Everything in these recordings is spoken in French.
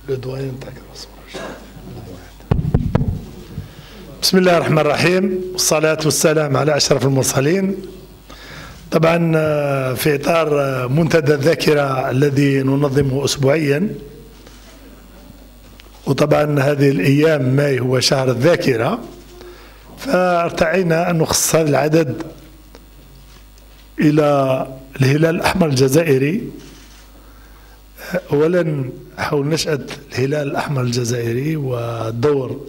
بسم الله الرحمن الرحيم، والصلاة والسلام على أشرف المرسلين. طبعا في إطار منتدى الذاكرة الذي ننظمه أسبوعيا، وطبعا هذه الأيام ماي هو شهر الذاكرة، فارتعينا أن نخصص هذا العدد إلى الهلال الأحمر الجزائري. أولا حول نشأة الهلال الأحمر الجزائري والدور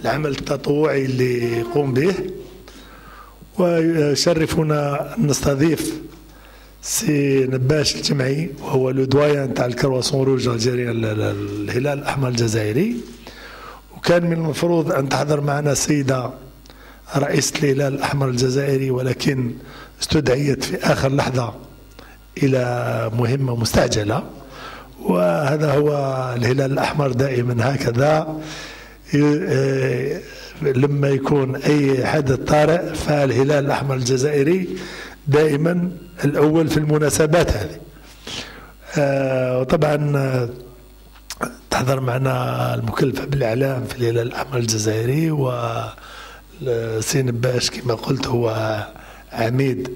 العمل التطوعي اللي يقوم به، ويشرفنا أن نستضيف سي نباش الجمعي وهو لو دويان تاع الكرواسون روج الجزائري الهلال الأحمر الجزائري. وكان من المفروض أن تحضر معنا سيدة رئيسة الهلال الأحمر الجزائري، ولكن استدعيت في آخر لحظة إلى مهمة مستعجلة. وهذا هو الهلال الأحمر دائما هكذا، لما يكون أي حدث طارئ فالهلال الأحمر الجزائري دائما الأول في المناسبات هذه. وطبعا تحضر معنا المكلفة بالإعلام في الهلال الأحمر الجزائري، وسي نباش كما قلت هو عميد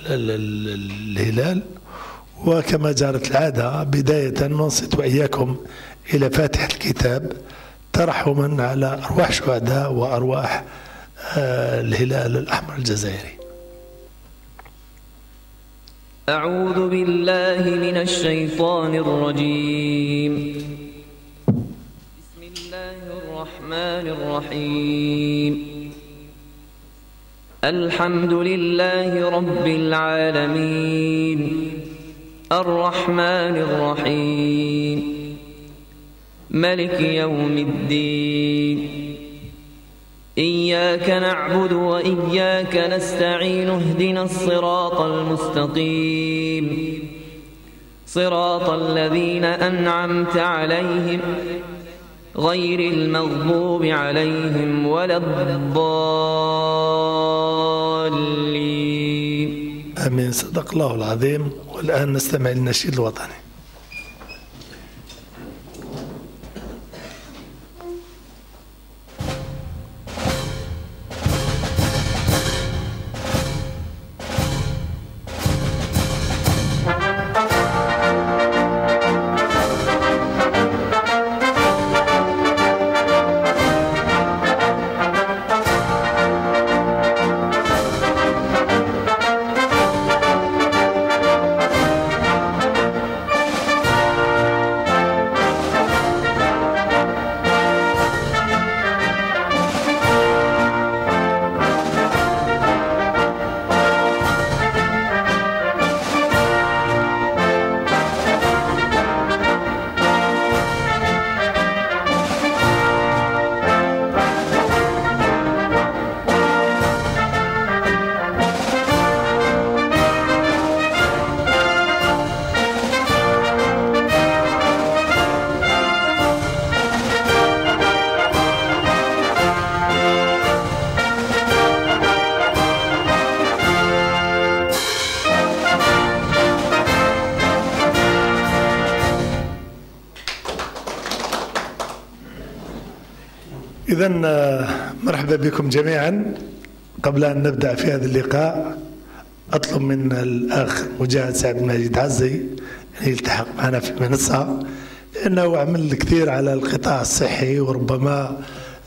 الهلال. وكما جرت العادة بداية ننصت وإياكم إلى فاتحة الكتاب ترحما على أرواح الشهداء وأرواح الهلال الأحمر الجزائري. أعوذ بالله من الشيطان الرجيم. بسم الله الرحمن الرحيم. الحمد لله رب العالمين، الرحمن الرحيم، ملك يوم الدين، إياك نعبد وإياك نستعين، اهدنا الصراط المستقيم، صراط الذين أنعمت عليهم غير المغضوب عليهم ولا الضالين. آمين. صدق الله العظيم. والآن نستمع للنشيد الوطني. إذن مرحبا بكم جميعا. قبل أن نبدأ في هذا اللقاء أطلب من الأخ مجاهد سعد المجيد عزي أن يلتحق معنا في المنصة، لأنه عمل كثير على القطاع الصحي، وربما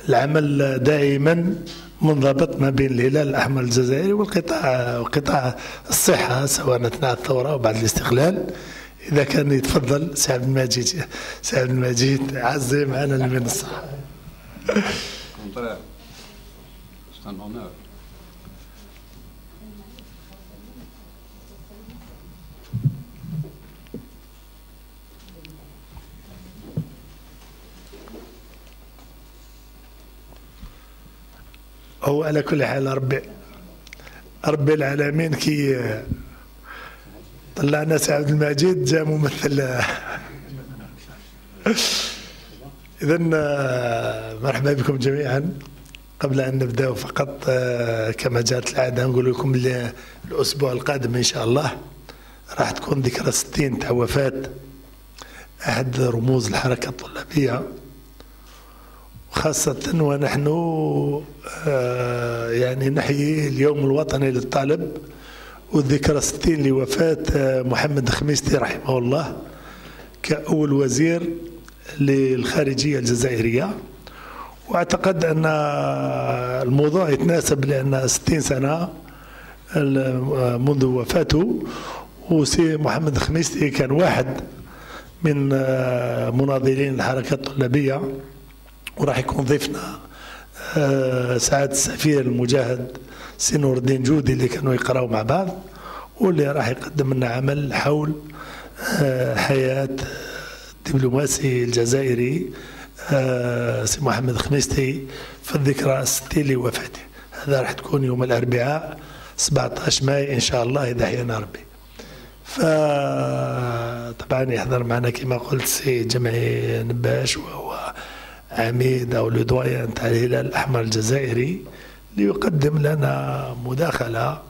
العمل دائما منضبط ما بين الهلال الأحمر الجزائري وقطاع الصحة، سواء أثناء الثورة أو بعد الاستقلال. إذا كان يتفضل سعد المجيد عزي معنا المنصة. هو على كل حال ربي العالمين كي طلعنا سعد المجيد جاء ممثل. إذن مرحبا بكم جميعا. قبل أن نبدأ فقط كما جاءت العادة نقول لكم الأسبوع القادم إن شاء الله راح تكون ذكرى 60 تاع وفاة أحد رموز الحركة الطلابية، خاصة ونحن يعني نحيي اليوم الوطني للطالب والذكرى 60 لوفاة محمد خميستي رحمه الله كأول وزير للخارجية الجزائرية. واعتقد أن الموضوع يتناسب لأن 60 سنة منذ وفاته، وسي محمد خميستي كان واحد من مناضلين الحركة الطلابية، وراح يكون ضيفنا سعادة السفير المجاهد سي نور الدين جودي اللي كانوا يقراوا مع بعض، واللي راح يقدم لنا عمل حول حياة الدبلوماسي الجزائري سي محمد خميستي في الذكرى 60 لوفاته. هذا راح تكون يوم الأربعاء 17 ماي إن شاء الله إذا أحيانا ربي. فطبعا يحضر معنا كما قلت سي جمعي نباش، وهو عميد أو لودويان تاع الهلال الأحمر الجزائري، ليقدم لنا مداخلة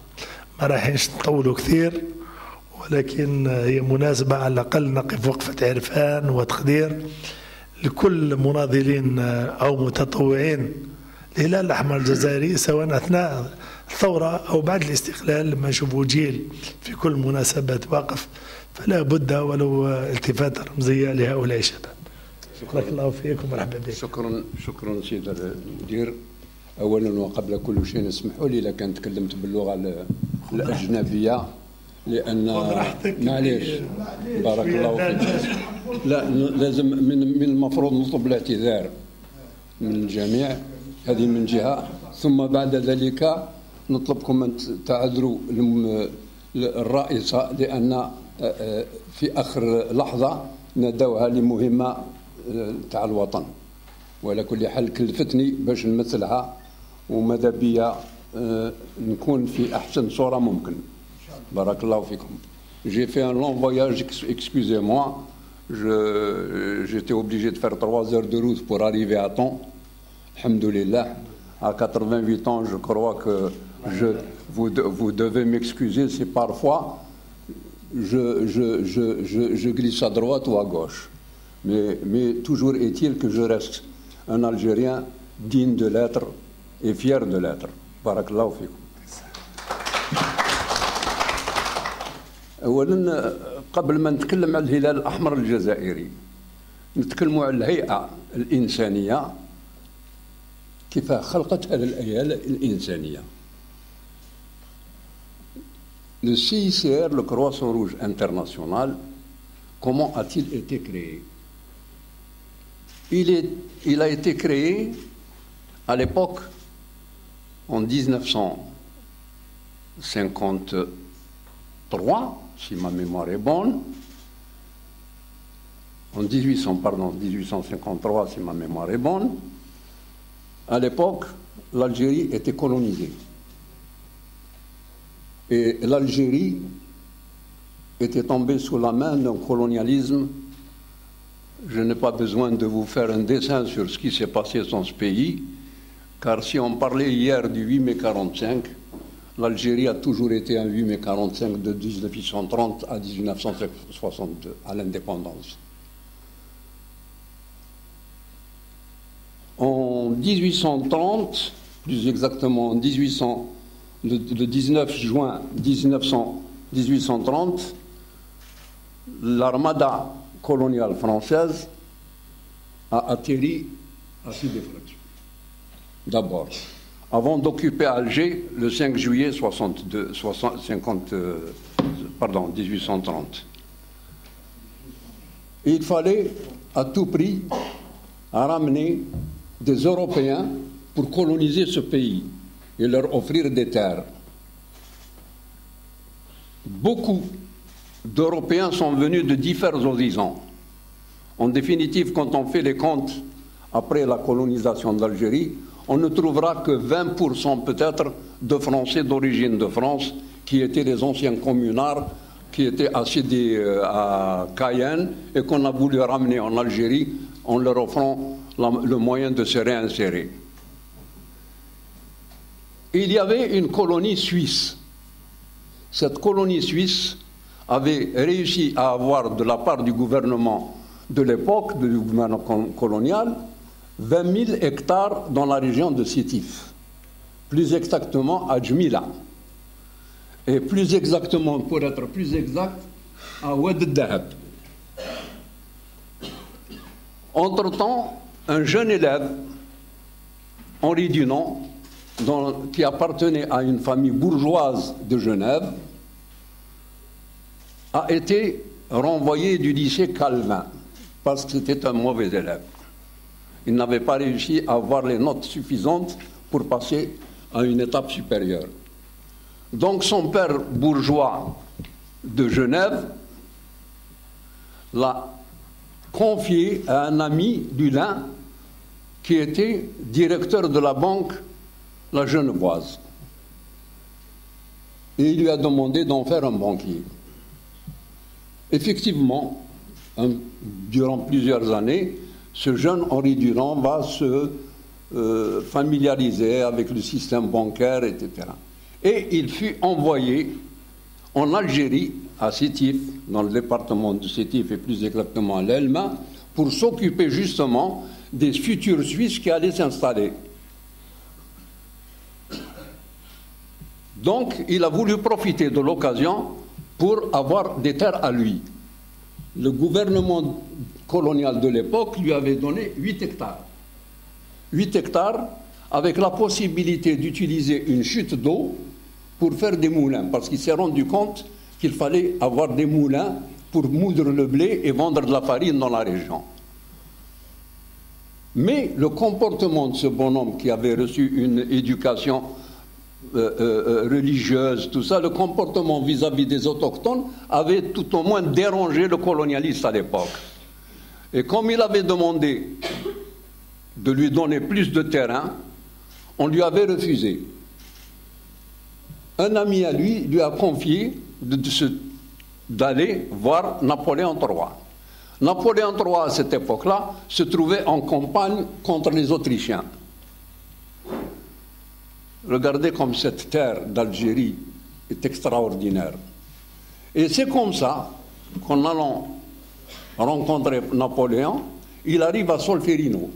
ما راحينش نطولوا كثير، ولكن هي مناسبة على الأقل نقف وقفة عرفان وتقدير لكل مناضلين أو متطوعين الهلال الأحمر الجزائري، سواء أثناء الثورة أو بعد الاستقلال. لما نشوفوا جيل في كل مناسبات واقف، فلا بد ولو التفاتة رمزية لهؤلاء الشباب. شكرا الله فيكم ومرحبا بك. شكرا سيد المدير. أولا وقبل كل شيء اسمحوا لي إذا كان تكلمت باللغة الأجنبية، لأن معليش بارك الله فيك، لا لازم من المفروض نطلب الاعتذار من الجميع، هذه من جهة، ثم بعد ذلك نطلبكم أن تعذروا الرئيسة، لأن في آخر لحظة ندوها لمهمة تاع الوطن، وعلى كل حال كلفتني باش نمثلها، وماذا بيا نكون في أحسن صورة ممكن. بارك الله فيكم. J'ai fait un long voyage, excusez-moi, j'étais obligé de faire 3 heures de route pour arriver à temps. Alhamdoulilah, à 88 ans, je crois que vous devez m'excuser si parfois je glisse à droite ou à gauche. Mais toujours est-il que je reste un Algérien digne de l'être et fier de l'être. Barakallahu fikum. أولا قبل ما نتكلم عن الهلال الأحمر الجزائري، نتكلموا عن الهيئة الإنسانية كيف خلقت هذه الهيئة الإنسانية. Le CICR, le Croissant Rouge International, comment a-t-il été créé? Il a été créé à l'époque, en 1953, si ma mémoire est bonne, en 1853, si ma mémoire est bonne. À l'époque, l'Algérie était colonisée. Et l'Algérie était tombée sous la main d'un colonialisme. Je n'ai pas besoin de vous faire un dessin sur ce qui s'est passé dans ce pays, car si on parlait hier du 8 mai 45, l'Algérie a toujours été un 8 mai 45 de 1930 à 1962, à l'indépendance. En 1830, plus exactement le 19 juin 1830, l'armada coloniale française a atterri à Sidi-Fradj. D'abord, avant d'occuper Alger le 5 juillet 1830. Et il fallait à tout prix ramener des Européens pour coloniser ce pays et leur offrir des terres. Beaucoup d'Européens sont venus de divers horizons. En définitive, quand on fait les comptes après la colonisation d'Algérie, on ne trouvera que 20% peut-être de Français d'origine de France qui étaient les anciens communards qui étaient assis à Cayenne et qu'on a voulu ramener en Algérie en leur offrant le moyen de se réinsérer. Il y avait une colonie suisse. Cette colonie suisse avait réussi à avoir de la part du gouvernement de l'époque du gouvernement colonial 20 000 hectares dans la région de Sétif, plus exactement à Djmila, et plus exactement, pour être plus exact, à Oued el-Dahab. Entre-temps, un jeune élève, Henri Dunant, qui appartenait à une famille bourgeoise de Genève, a été renvoyé du lycée Calvin parce que c'était un mauvais élève. Il n'avait pas réussi à avoir les notes suffisantes pour passer à une étape supérieure. Donc son père bourgeois de Genève l'a confié à un ami du Lin qui était directeur de la banque La Genevoise. Et il lui a demandé d'en faire un banquier. Effectivement, durant plusieurs années, ce jeune Henri Dunant va se familiariser avec le système bancaire, etc. Et il fut envoyé en Algérie, à Sétif, dans le département de Sétif et plus exactement à l'Elma, pour s'occuper justement des futurs Suisses qui allaient s'installer. Donc, il a voulu profiter de l'occasion pour avoir des terres à lui. Le gouvernement colonial de l'époque lui avait donné 8 hectares. 8 hectares avec la possibilité d'utiliser une chute d'eau pour faire des moulins, parce qu'il s'est rendu compte qu'il fallait avoir des moulins pour moudre le blé et vendre de la farine dans la région. Mais le comportement de ce bonhomme qui avait reçu une éducation religieuse, tout ça, le comportement vis-à-vis des autochtones avait tout au moins dérangé le colonialiste à l'époque. Et comme il avait demandé de lui donner plus de terrain, on lui avait refusé. Un ami à lui a confié d'aller voir Napoléon III. Napoléon III, à cette époque-là, se trouvait en campagne contre les Autrichiens. Regardez comme cette terre d'Algérie est extraordinaire. Et c'est comme ça qu'en allant rencontrer Napoléon, il arrive à Solferino.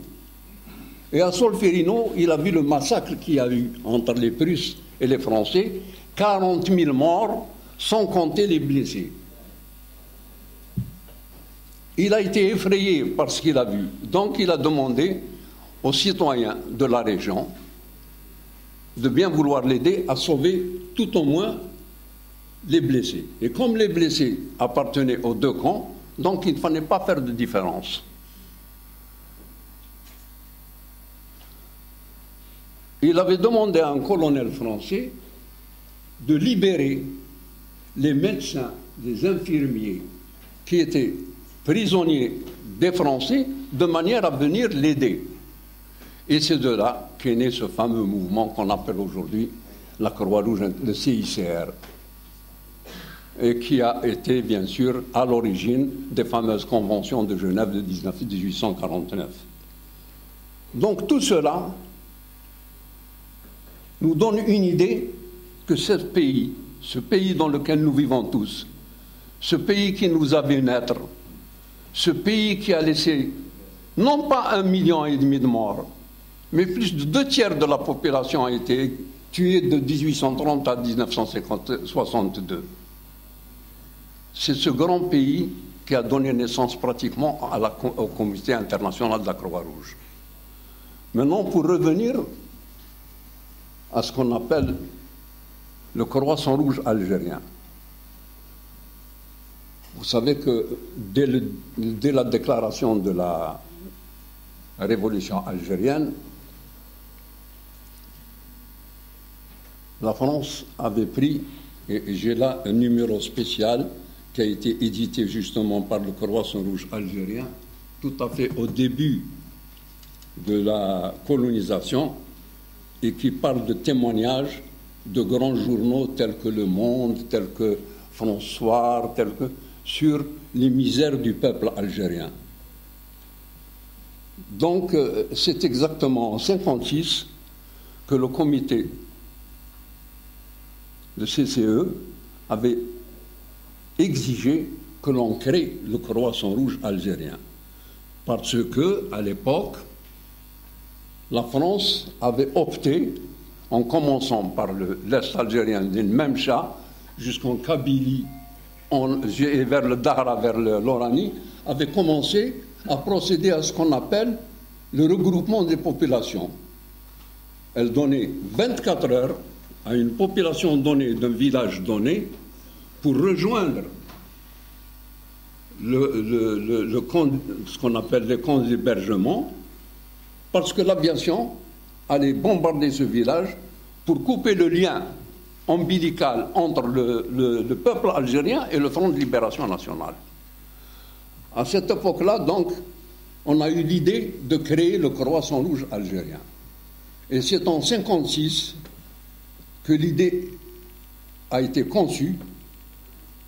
Et à Solferino, il a vu le massacre qu'il y a eu entre les Prusses et les Français, 40 000 morts, sans compter les blessés. Il a été effrayé par ce qu'il a vu. Donc il a demandé aux citoyens de la région de bien vouloir l'aider à sauver tout au moins les blessés. Et comme les blessés appartenaient aux deux camps, donc il ne fallait pas faire de différence. Il avait demandé à un colonel français de libérer les médecins, les infirmiers qui étaient prisonniers des Français de manière à venir l'aider. Et c'est de là qu'est né ce fameux mouvement qu'on appelle aujourd'hui la Croix-Rouge, le CICR, et qui a été bien sûr à l'origine des fameuses conventions de Genève de 1849. Donc tout cela nous donne une idée que ce pays dans lequel nous vivons tous, ce pays qui nous a vu naître, ce pays qui a laissé non pas 1,5 million de morts, mais plus de 2/3 de la population a été tuée de 1830 à 1962. C'est ce grand pays qui a donné naissance pratiquement au Comité international de la Croix-Rouge. Maintenant, pour revenir à ce qu'on appelle le Croissant Rouge algérien. Vous savez que dès la déclaration de la révolution algérienne, la France avait pris, et j'ai là un numéro spécial qui a été édité justement par le Croissant Rouge algérien, tout à fait au début de la colonisation, et qui parle de témoignages de grands journaux tels que Le Monde, tels que François, sur les misères du peuple algérien. Donc, c'est exactement en 1956 que le comité, le CCE, avait exigé que l'on crée le Croissant Rouge algérien. Parce que, à l'époque, la France avait opté, en commençant par l'Est algérien d'une Memcha jusqu'en Kabylie et vers le Dahra, vers l'Oranie, avait commencé à procéder à ce qu'on appelle le regroupement des populations. Elle donnait 24 heures à une population donnée, d'un village donné, pour rejoindre ce qu'on appelle les camps d'hébergement, parce que l'aviation allait bombarder ce village pour couper le lien ombilical entre le peuple algérien et le Front de Libération Nationale. À cette époque-là, donc, on a eu l'idée de créer le Croissant Rouge algérien. Et c'est en 1956 que l'idée a été conçue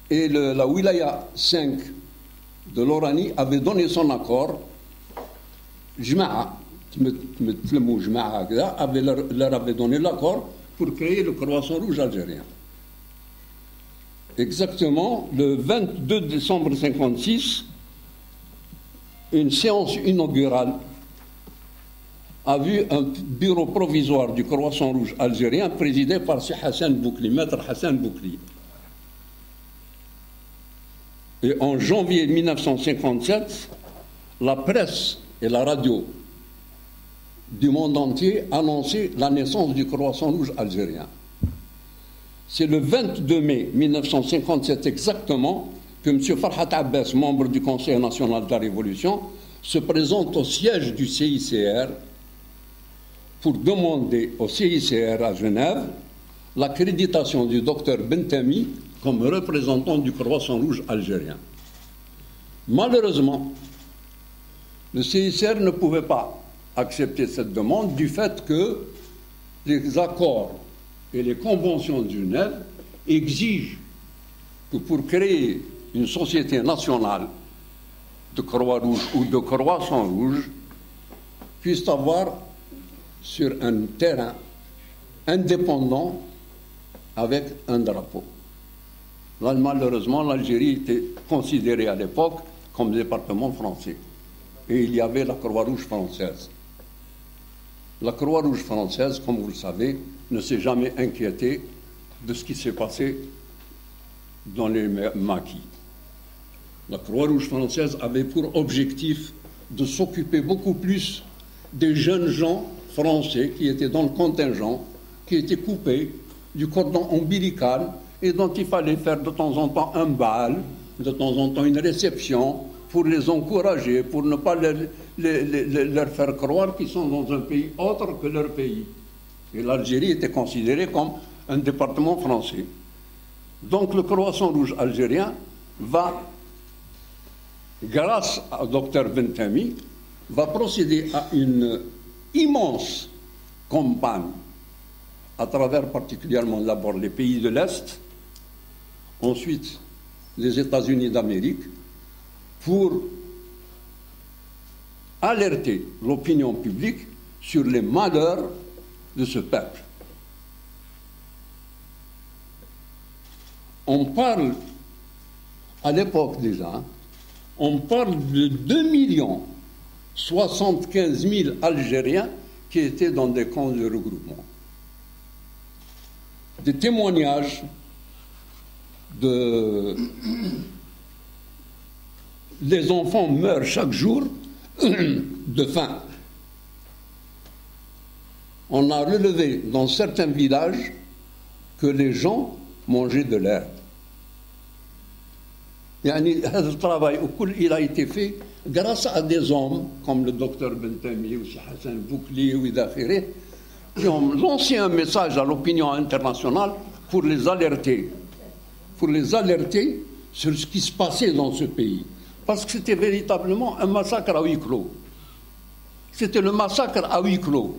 et la Wilaya 5 de l'Oranie avait donné son accord. Jma'a, leur avait donné l'accord pour créer le Croissant Rouge algérien. Exactement, le 22 décembre 1956, une séance inaugurale a vu un bureau provisoire du Croissant Rouge algérien présidé par Hassan Boukli, maître Hassan Boukli. Et en janvier 1957, la presse et la radio du monde entier annonçaient la naissance du Croissant Rouge algérien. C'est le 22 mai 1957 exactement que M. Farhat Abbas, membre du Conseil national de la Révolution, se présente au siège du CICR pour demander au CICR à Genève l'accréditation du docteur Bentami comme représentant du Croissant Rouge algérien. Malheureusement, le CICR ne pouvait pas accepter cette demande du fait que les accords et les conventions de Genève exigent que pour créer une société nationale de Croix-Rouge ou de Croissant Rouge puisse avoir sur un terrain indépendant avec un drapeau. Là, malheureusement, l'Algérie était considérée à l'époque comme département français. Et il y avait la Croix-Rouge française. La Croix-Rouge française, comme vous le savez, ne s'est jamais inquiétée de ce qui s'est passé dans les maquis. La Croix-Rouge française avait pour objectif de s'occuper beaucoup plus des jeunes gens français qui étaient dans le contingent, qui étaient coupés du cordon ombilical et dont il fallait faire de temps en temps un bal, de temps en temps une réception pour les encourager, pour ne pas leur faire croire qu'ils sont dans un pays autre que leur pays. Et l'Algérie était considérée comme un département français. Donc le Croissant Rouge algérien va, grâce au docteur Bentami, va procéder à une immense campagne à travers particulièrement d'abord les pays de l'Est, ensuite les États-Unis d'Amérique, pour alerter l'opinion publique sur les malheurs de ce peuple. On parle, à l'époque déjà, on parle de 2,75 millions Algériens qui étaient dans des camps de regroupement. Des témoignages les enfants meurent chaque jour de faim. On a relevé dans certains villages que les gens mangeaient de l'herbe. Ce travail il a été fait grâce à des hommes comme le docteur Bentami ou Hassan Boukli ou Idakhiri qui ont lancé un message à l'opinion internationale pour les alerter sur ce qui se passait dans ce pays. Parce que c'était véritablement un massacre à huis clos. C'était le massacre à huis clos.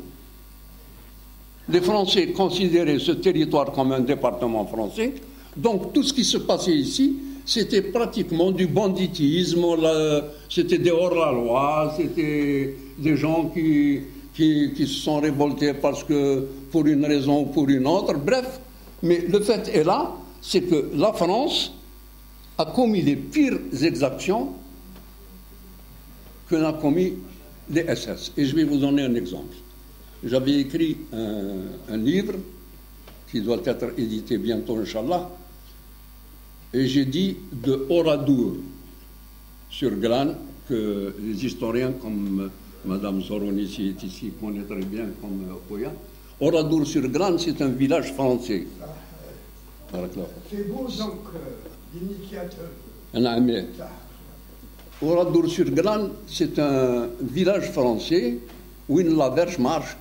Les Français considéraient ce territoire comme un département français, donc tout ce qui se passait ici, c'était pratiquement du banditisme, c'était des hors-la-loi, c'était des gens qui se sont révoltés parce que, pour une raison ou pour une autre, bref. Mais le fait est là, c'est que la France a commis les pires exactions qu'on a commis les SS. Et je vais vous donner un exemple. J'avais écrit un livre qui doit être édité bientôt, Inch'Allah, et j'ai dit de Oradour sur Glane, que les historiens comme Madame Zoronici est ici connaissent très bien, comme Oya. Oradour sur Glane, c'est un village français. C'est beau donc, l'initiateur. Oradour sur Glane, c'est un village français où une la Wehrmacht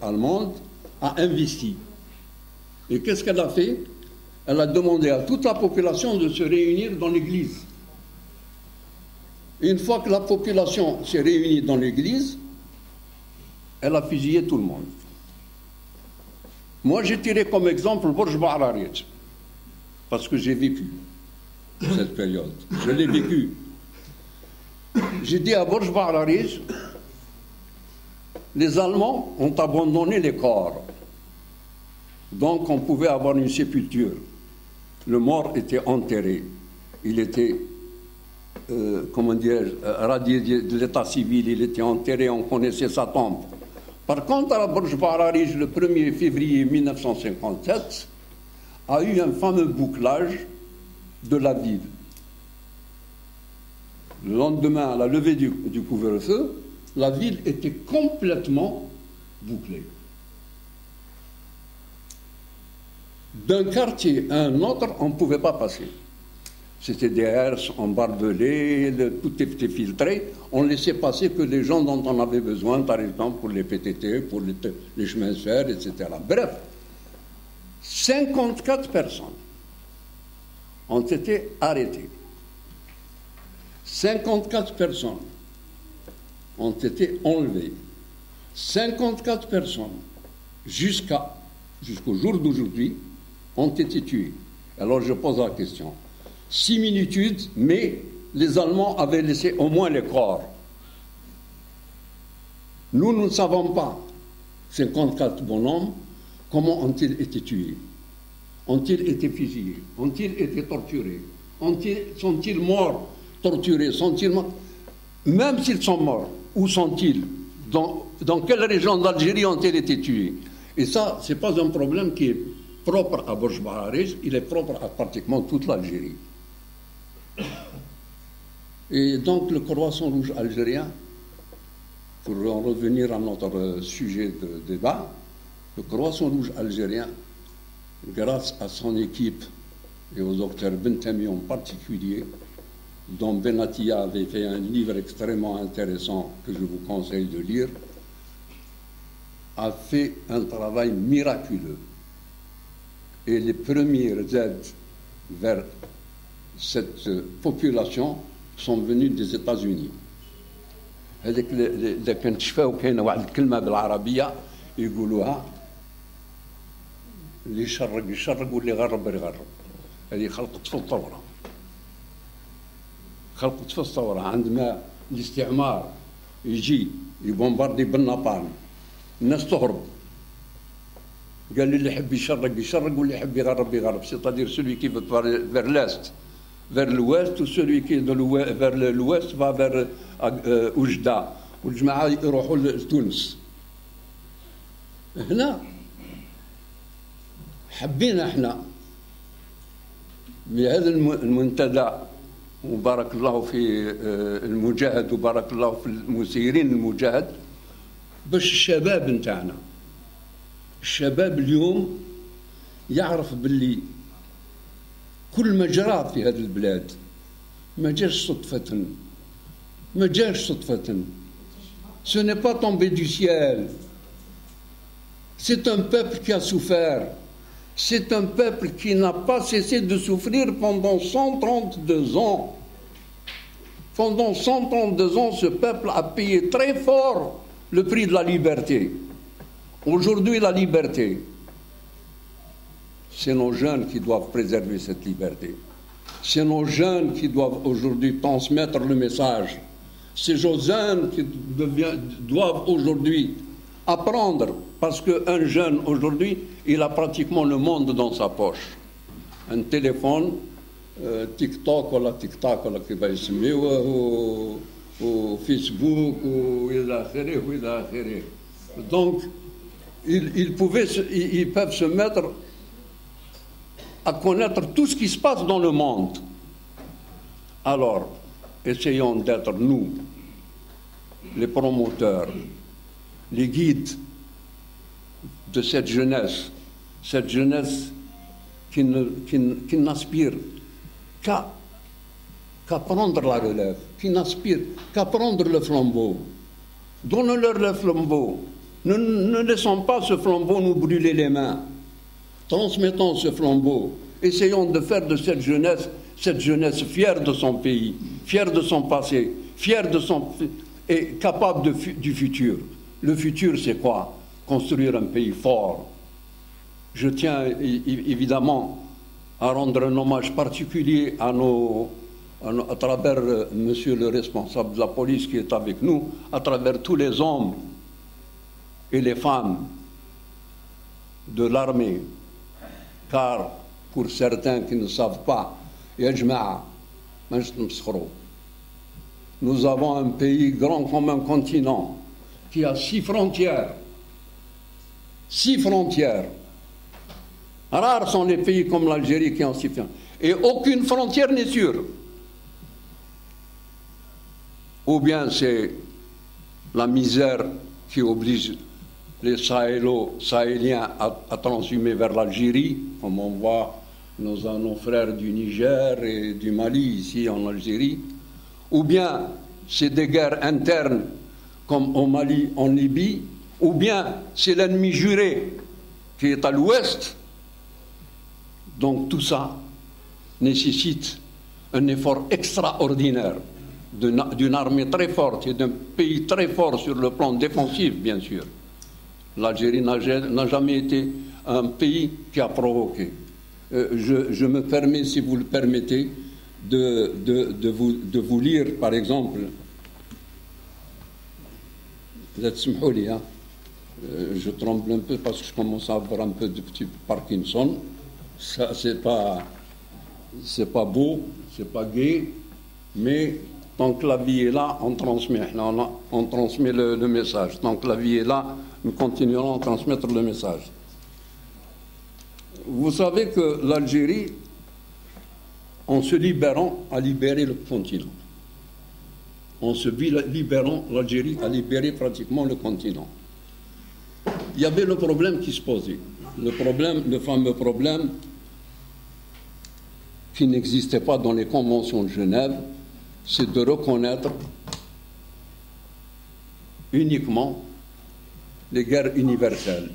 allemande a investi. Et qu'est-ce qu'elle a fait? Elle a demandé à toute la population de se réunir dans l'église. Une fois que la population s'est réunie dans l'église, elle a fusillé tout le monde. Moi, j'ai tiré comme exemple Borj Ba'arariet, parce que j'ai vécu cette période. Je l'ai vécu. J'ai dit à Borj Ba'arariet, les Allemands ont abandonné les corps. Donc, on pouvait avoir une sépulture. Le mort était enterré. Il était, radié de l'état civil, il était enterré, on connaissait sa tombe. Par contre, à Borj Ba'arariet, le 1er février 1957, a eu un fameux bouclage de la ville. Le lendemain, à la levée du couvre-feu, la ville était complètement bouclée. D'un quartier à un autre, on ne pouvait pas passer. C'était des herses embarbelées, tout était filtré. On ne laissait passer que les gens dont on avait besoin, par exemple pour les PTT, pour les chemins de fer, etc. Bref, 54 personnes ont été arrêtées. 54 personnes ont été enlevées. 54 personnes, jusqu'au jour d'aujourd'hui, ont été tuées. Alors je pose la question. Similitude, mais les Allemands avaient laissé au moins les corps. Nous ne savons pas, 54 bonhommes, comment ont-ils été tués? Ont-ils été fusillés? Ont-ils été torturés? Sont-ils morts, torturés? Sont-ils morts? Même s'ils sont morts, où sont-ils? Dans quelle région d'Algérie ont-ils été tués? Et ça, ce n'est pas un problème qui est propre à Borj Ba'arariet, il est propre à pratiquement toute l'Algérie. Et donc le Croissant Rouge algérien, pour en revenir à notre sujet de débat, le Croissant Rouge algérien, grâce à son équipe et au docteur Bentami en particulier, dont Benatia avait fait un livre extrêmement intéressant que je vous conseille de lire, a fait un travail miraculeux. Et les premières aides vers cette population sont venues des États-Unis. هذيك اللي كنتشفاو كاينه واحد الكلمه بالعربيه يقولوها اللي يشرق واللي يغرب. هذه خلقت في الثوره. خلقت في الثوره عندما الاستعمار يجي يبومباردي بالنابالم الناس تهرب. قال لي اللي يحب يشرق واللي يحب يغرب. C'est-à-dire celui qui veut vers l'est, vers l'ouest, ou celui qui est vers l'ouest va vers Oujda, والجماعة يروحوا لتونس. هنا حبينا احنا بهذا المنتدى، وبارك الله في المجاهد وبارك الله في المسيرين المجاهد، باش الشباب نتاعنا، الشباب اليوم يعرف باللي كل ما جرى في هذه البلاد ما جاش صدفة. Ce n'est pas tombé du ciel. C'est un peuple qui a souffert. C'est un peuple qui n'a pas cessé de souffrir pendant 132 ans. Pendant 132 ans, ce peuple a payé très fort le prix de la liberté. Aujourd'hui, la liberté, c'est nos jeunes qui doivent préserver cette liberté. C'est nos jeunes qui doivent aujourd'hui transmettre le message. C'est nos jeunes qui doivent aujourd'hui apprendre, parce qu'un jeune aujourd'hui, il a pratiquement le monde dans sa poche. Un téléphone, تيك توك ولا تيك تاك ولا كيف يسميوه وفيسبوك والى اخره والى اخره. Donc ils peuvent se mettre à connaître tout ce qui se passe dans le monde. Alors, essayons d'être nous, les promoteurs, les guides de cette jeunesse qui n'aspire qu'à prendre la relève, qui n'aspire qu'à prendre le flambeau. Donnons-leur le flambeau. Ne laissons pas ce flambeau nous brûler les mains. Transmettons ce flambeau. Essayons de faire de cette jeunesse fière de son pays, fière de son passé, fière de son... et capable du futur. Le futur, c'est quoi? Construire un pays fort. Je tiens évidemment à rendre un hommage particulier à travers monsieur le responsable de la police qui est avec nous, à travers tous les hommes et les femmes de l'armée, car pour certains qui ne savent pas, nous avons un pays grand comme un continent qui a 6 frontières. 6 frontières. Rares sont les pays comme l'Algérie qui ont 6 frontières. Et aucune frontière n'est sûre. Ou bien c'est la misère qui oblige les Sahéliens à transhumer vers l'Algérie, comme on voit nos frères du Niger et du Mali ici en Algérie. Ou bien c'est des guerres internes comme au Mali, en Libye, ou bien c'est l'ennemi juré qui est à l'ouest. Donc tout ça nécessite un effort extraordinaire d'une armée très forte et d'un pays très fort sur le plan défensif, bien sûr. L'Algérie n'a jamais été un pays qui a provoqué. Je me permets, si vous le permettez, de vous lire, par exemple, je tremble un peu parce que je commence à avoir un peu de petit Parkinson. Ça, c'est pas beau, c'est pas gai, mais tant que la vie est là, on transmet le message. Tant que la vie est là, nous continuerons à transmettre le message. Vous savez que l'Algérie, en se libérant, a libéré le continent. En se libérant, l'Algérie a libéré pratiquement le continent. Il y avait le problème qui se posait. Le fameux problème qui n'existait pas dans les conventions de Genève, c'est de reconnaître uniquement les guerres universelles,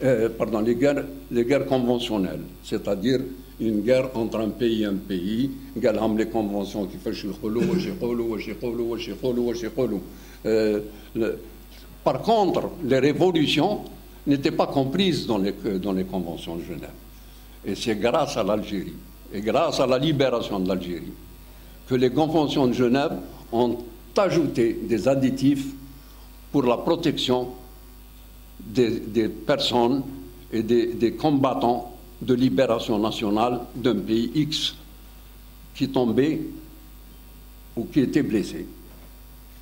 les guerres conventionnelles, c'est-à-dire une guerre entre un pays et un pays, les conventions qui font par contre, les révolutions n'étaient pas comprises dans les conventions de Genève. Et c'est grâce à l'Algérie, et grâce à la libération de l'Algérie, que les conventions de Genève ont ajouté des additifs pour la protection des personnes et des combattants de libération nationale d'un pays X qui tombait ou qui était blessé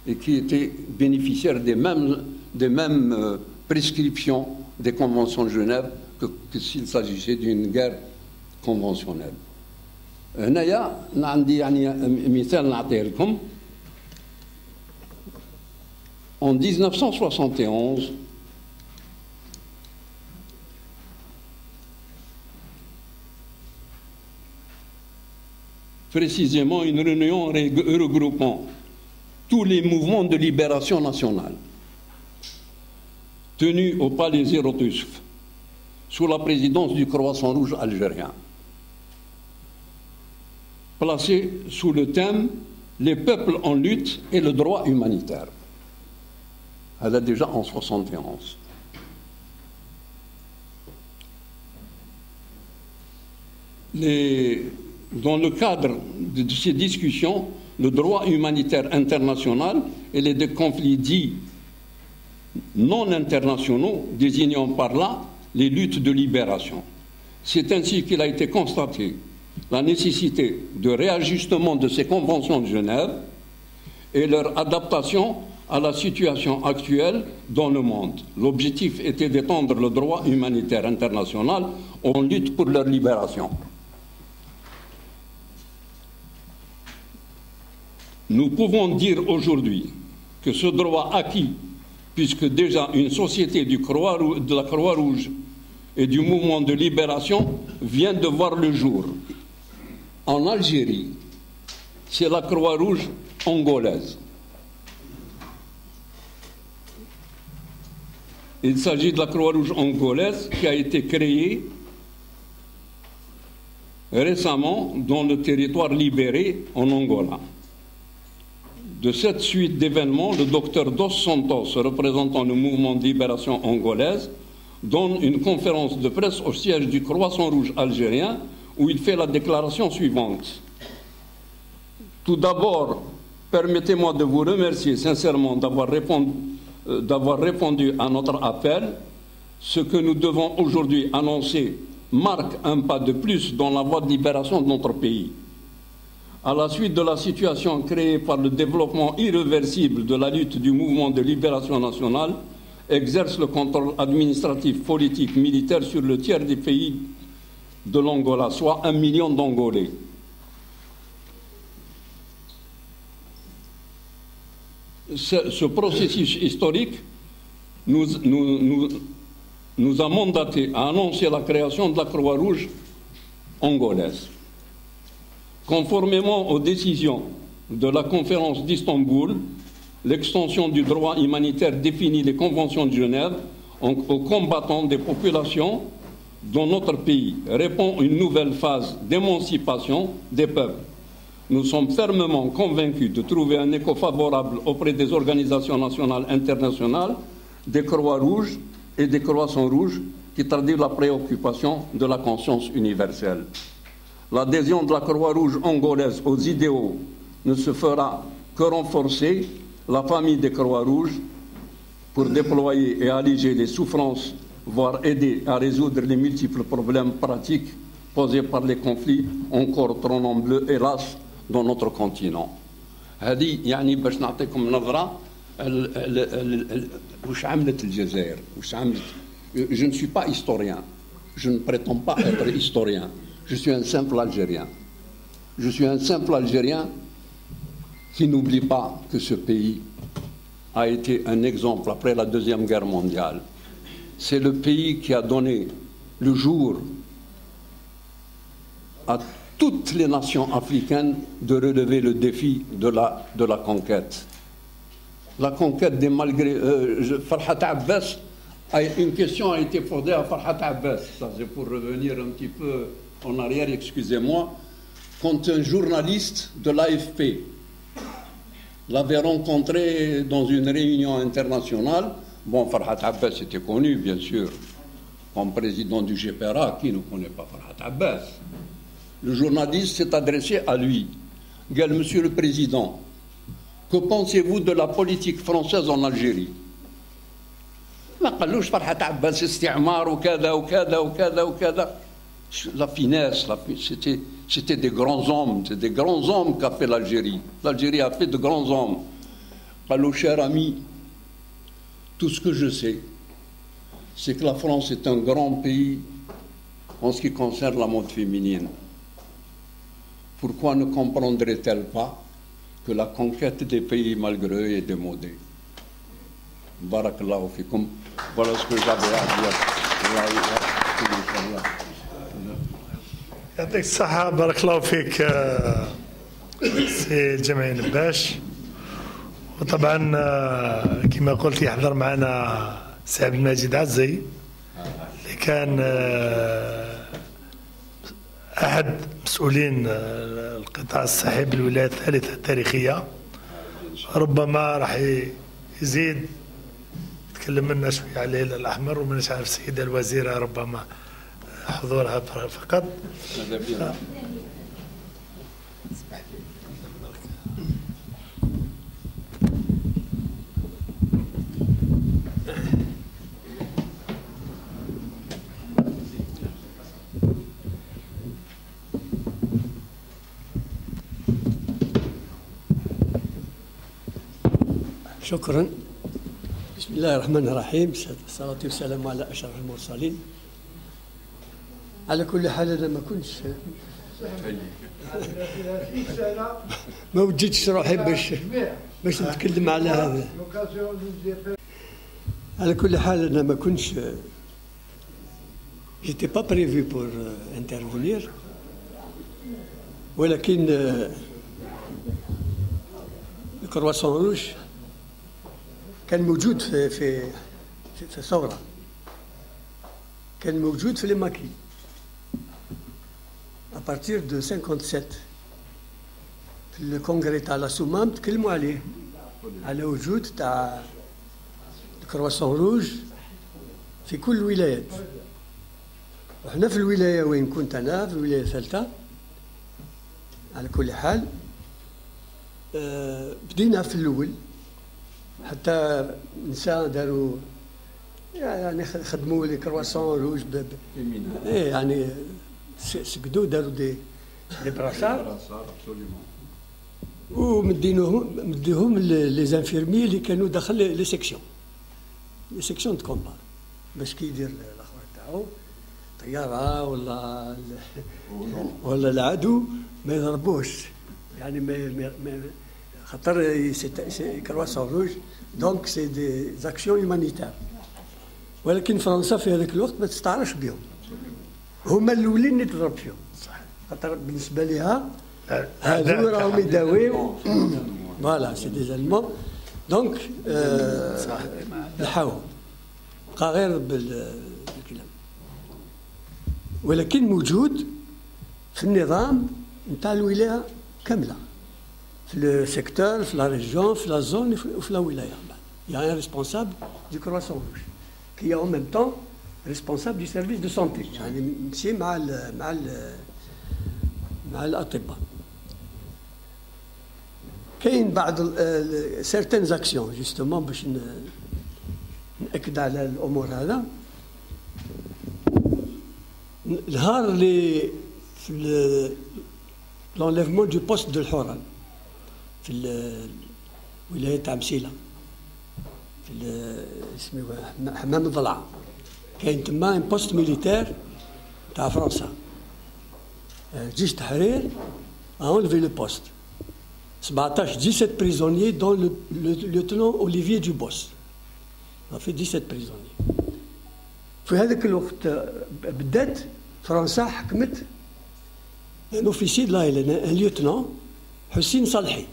et qui était bénéficiaire des mêmes prescriptions des conventions de Genève que s'il s'agissait d'une guerre conventionnelle. هنايا عندي مثال نعطيه لكم. En 1971, précisément une réunion regroupant tous les mouvements de libération nationale tenue au palais Zérotusf sous la présidence du Croissant Rouge algérien, placé sous le thème « Les peuples en lutte et le droit humanitaire ». Elle est déjà en 1971. Dans le cadre de ces discussions, le droit humanitaire international et les conflits dits non internationaux, désignant par là les luttes de libération. C'est ainsi qu'il a été constaté la nécessité de réajustement de ces conventions de Genève et leur adaptation à la situation actuelle dans le monde. L'objectif était d'étendre le droit humanitaire international en lutte pour leur libération. Nous pouvons dire aujourd'hui que ce droit acquis, puisque déjà une société de la Croix-Rouge et du mouvement de libération vient de voir le jour. En Algérie, c'est la Croix-Rouge angolaise. Il s'agit de la Croix-Rouge angolaise qui a été créée récemment dans le territoire libéré en Angola. De cette suite d'événements, le docteur Dos Santos, représentant le mouvement de libération angolaise, donne une conférence de presse au siège du Croissant Rouge algérien où il fait la déclaration suivante. Tout d'abord, permettez-moi de vous remercier sincèrement d'avoir répondu à notre appel. Ce que nous devons aujourd'hui annoncer marque un pas de plus dans la voie de libération de notre pays. À la suite de la situation créée par le développement irréversible de la lutte du mouvement de libération nationale, exerce le contrôle administratif, politique, militaire sur le tiers des pays de l'Angola, soit 1 million d'Angolais. Ce processus historique nous a mandaté à annoncer la création de la Croix-Rouge angolaise. Conformément aux décisions de la conférence d'Istanbul, l'extension du droit humanitaire définit les conventions de Genève aux combattants des populations dans notre pays répond une nouvelle phase d'émancipation des peuples. Nous sommes fermement convaincus de trouver un écho favorable auprès des organisations nationales internationales, des Croix-Rouges et des Croissants Rouges qui traduisent la préoccupation de la conscience universelle. L'adhésion de la Croix-Rouge angolaise aux idéaux ne se fera que renforcer la famille des Croix-Rouges pour déployer et alléger les souffrances, voire aider à résoudre les multiples problèmes pratiques posés par les conflits encore trop nombreux, hélas, dans notre continent. هذه يعني باش نعطيكم نظرة وش عملت الجزائر وش عملت. Je ne suis pas historien, je ne prétends pas être historien. Je suis un simple Algérien. Je suis un simple Algérien qui n'oublie pas que ce pays a été un exemple après la Deuxième Guerre mondiale. C'est le pays qui a donné le jour à toutes les nations africaines de relever le défi de la conquête. La conquête des malgré... Farhat Abbas, une question a été posée à Farhat Abbas. Ça, c'est pour revenir un petit peu en arrière, excusez-moi. Quand un journaliste de l'AFP l'avait rencontré dans une réunion internationale, bon, Farhat Abbas était connu, bien sûr, comme président du GPRA. Qui ne connaît pas Farhat Abbas? Le journaliste s'est adressé à lui. Gal, Monsieur le Président, que pensez-vous de la politique française en Algérie? ما قالوش فرحة عباس استعمار وكذا وكذا وكذا وكذا. La finesse, c'était des grands hommes, c'est des grands hommes qu'a fait l'Algérie. L'Algérie a fait de grands hommes. Alors, cher ami, tout ce que je sais, c'est que la France est un grand pays en ce qui concerne la mode féminine. Pourquoi ne comprendrait-elle pas que la conquête des pays malgré eux est démodée? Barakallahu fikum. Voilà ce que j'avais à dire. يعطيك الصحة بارك الله فيك سي جمعي نباش. وطبعا كما قلت يحضر معنا سي عبد المجيد عزي اللي كان أحد مسؤولين القطاع الصحي بالولاية الثالثة التاريخية. ربما راح يزيد يتكلم لنا شوية على الهلال الأحمر ومانيش عارف السيدة الوزيرة ربما حضورها فقط. شكرا. بسم الله الرحمن الرحيم، الصلاة والسلام على أشرف المرسلين. على كل حال أنا ما كنتش ما وجدتش روحي باش نتكلم على هذا. على كل حال أنا ما كنتش j'étais pas prévu pour intervenir، ولكن الكرواسون روج كان موجود في الثورة، كان موجود في الماكي ابارتير دو 57 في الكونغري تاع لاسومام تكلموا عليه على وجود تاع الكرواسون روج في كل الولايات. وحنا في الولاية وين كنت أنا في الولاية الثالثة على كل حال بدينا في الأول حتى نساء داروا يعني خدموا لي كرواسون روج يعني سقدوا داروا دي براشار ومديهم لي زانفيرمي اللي كانوا داخل لي سيكسيون دو كومبا باش كي يدير الاخر تاعو طياره ولا العدو ما يضربوش، يعني ما خاطر سي كرواسون روج دونك سي دي زاكسيون هيومانيتير. ولكن فرنسا في هذاك الوقت ما تستعرفش بهم، هما الاولين اللي تضرب فيهم خاطر بالنسبه لها هذو راهم يداويو فوالا سي دي زالمون دونك نحاول بقى غير بالكلام. ولكن موجود في النظام نتاع الولايه كامله في السيكتور في لا ريجيون في لا زون وفي لا ولايه. يا ان ريسبونسابل دو كرواسون روج كي اون ميم طون ريسبونسابل دو سيرفيس دو سونتي، يعني ماشي مع الاطباء. كاين بعض سيرتين زاكسيون جوستومون باش نأكد على الامور هذا. النهار اللي في لونليفمون دو بوست دو الحوران في الولايه تاع مسيله في اسمه حمام الضلعه، كاين تما ان بوست ميليتير تاع فرنسا، جيش تحرير انلفي لو بوست 17 prisonniers dont le lieutenant Olivier Dubos. On a fait 17 prisonniers. في هذاك الوقت بدات فرنسا حكمت ان اوفيسي دو لايلان ان ليوتنون حسين صالحي،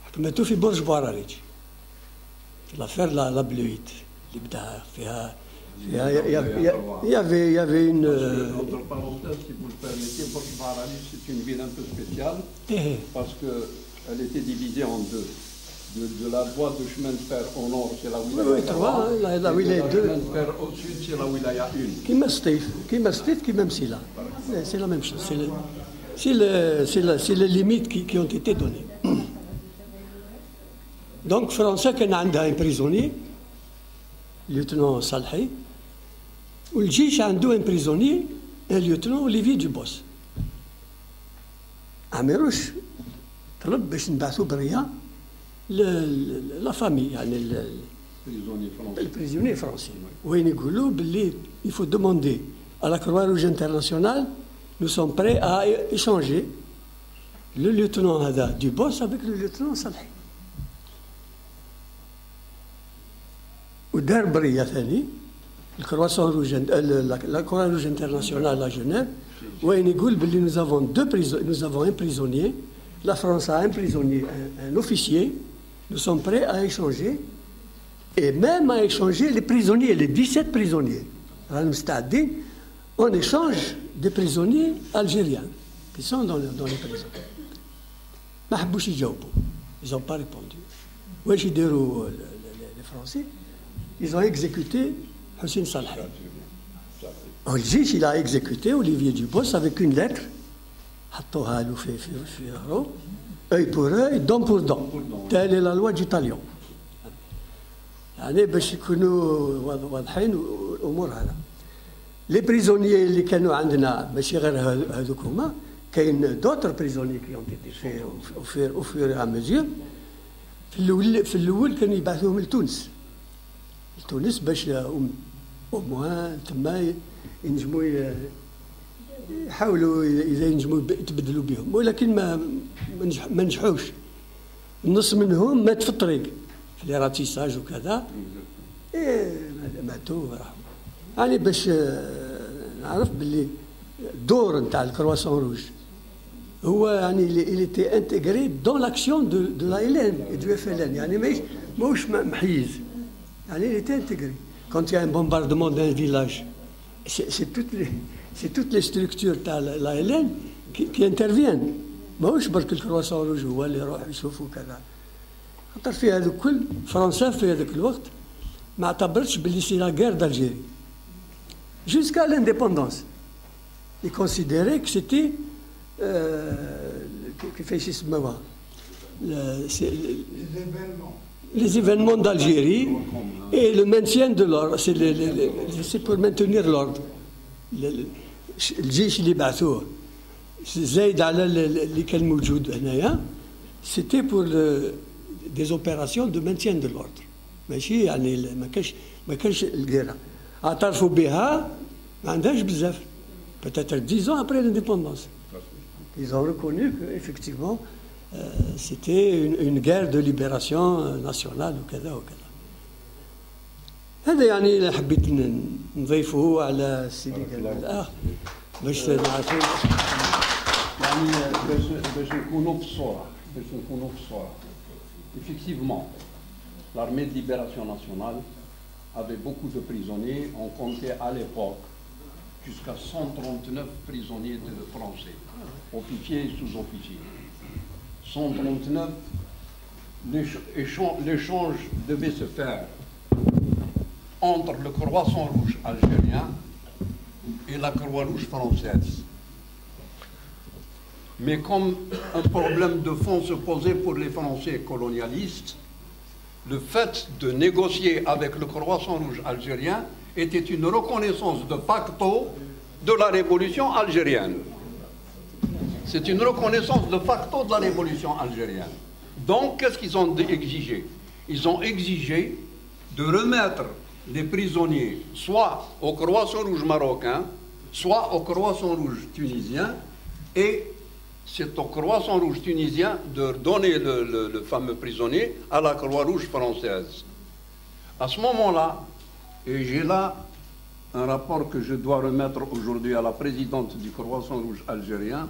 حكمته في برج بواراريج في لافير لا بلويت اللي بداها فيها il y avait une autre parenthèse si vous le permettez. Borj Bouarali, c'est une ville un peu spéciale parce que elle était divisée en deux. De la voie de chemin de fer au nord, c'est la wilaya 1. La wilaya 2. chemin de fer au sud, c'est la wilaya 1. كيما سطيف كيما مسيلة. C'est la même chose. C'est les limites qui ont été données. Donc فرنسا كان عندها un prisonnier lieutenant صالحي، والجيش عنده ان بريزوني ليوتنون اوليفي دوبوس. عميروش طلب باش نبعثوا بريه لا فامي يعني البريزوني فرونسي، وين يقولوا باللي il faut demander à la Croix-Rouge internationale nous sommes prêts à échanger le lieutenant هذا دوبوس avec le lieutenant صالحي. ودار بريه ثاني الكرواسون روج لا كروع روج انترناسيونال لا جنيف، وين يقول باللي nous avons un prisonnier، la France a un prisonnier, un officier, nous sommes prêts à échanger et même à échanger les prisonniers, les 17 prisonniers. رانا مستعدين on échange des prisonniers algériens qui sont dans les prisons. ما حبوش يجاوبوا، ils n'ont pas répondu. واش يديروا les Français؟ Ils ont exécuté Hussein Salhi. الجيش il a exécuté Olivier Dubos avec une lettre حطوها له في ظهره œil pour œil dent pour dent. Telle est la loi du talion. يعني باش يكونوا واضحين الامور هذا. لي بريزونيي اللي كانوا عندنا ماشي غير هذوك هما، كاين دوتر بريزونيي كي اون تيتي في au fur et à mesure في الاول كانوا يبعثوهم لتونس باش او موان تما ينجموا يحاولوا اذا ينجموا يتبدلوا بهم، ولكن ما نجحوش. النص منهم مات في الطريق في لي راتيساج وكذا، ماتوا راحوا. يعني باش نعرف باللي الدور نتاع الكرواسون روج هو يعني il était intégré dans l'action de la LN et du FLN، يعني ماهوش محيز، يعني il était intégré. Quand il y a un bombardement d'un village, c'est toutes les structures تاع la LN qui interviennent، ماهوش برك الكرواسون روج هو اللي يروح يشوفوا كذا. خاطر في هذا الكل فرنسا في هذاك الوقت ما اعتبرتش باللي سي لا غير d'Algérie jusqu'à l'indépendance. Ils considéraient que c'était كيفاش يسموها les événements d'Algérie et le maintien de l'ordre. C'est pour maintenir l'ordre. الجيش اللي بعثوه زايد على اللي كان موجود هنايا، c'était pour des opérations de maintien de l'ordre، ماشي يعني ما كانش الجيرة. اعترفوا بها ما عندهاش بزاف، peut-être 10 ans après l'indépendance. Ils ont reconnu qu'effectivement c'était une guerre de libération nationale وكذا وكذا. هذا يعني اللي حبيت نضيفه على السيدي الأخ باش نعرفوا يعني باش نكونوا في الصورة. Effectivement, l'armée de libération nationale avait beaucoup de prisonniers. On comptait à l'époque jusqu'à 139 prisonniers de français, officiers et sous-officiers. 139, l'échange devait se faire entre le Croissant Rouge algérien et la Croix-Rouge française. Mais comme un problème de fond se posait pour les Français colonialistes, le fait de négocier avec le Croissant Rouge algérien était une reconnaissance de facto de la révolution algérienne. C'est une reconnaissance de facto de la révolution algérienne. Donc, qu'est-ce qu'ils ont exigé? Ils ont exigé de remettre les prisonniers soit au Croissant Rouge marocain, soit au Croissant Rouge tunisien, et c'est au Croissant Rouge tunisien de donner le fameux prisonnier à la Croix-Rouge française. À ce moment-là, et j'ai là un rapport que je dois remettre aujourd'hui à la présidente du Croissant Rouge algérien.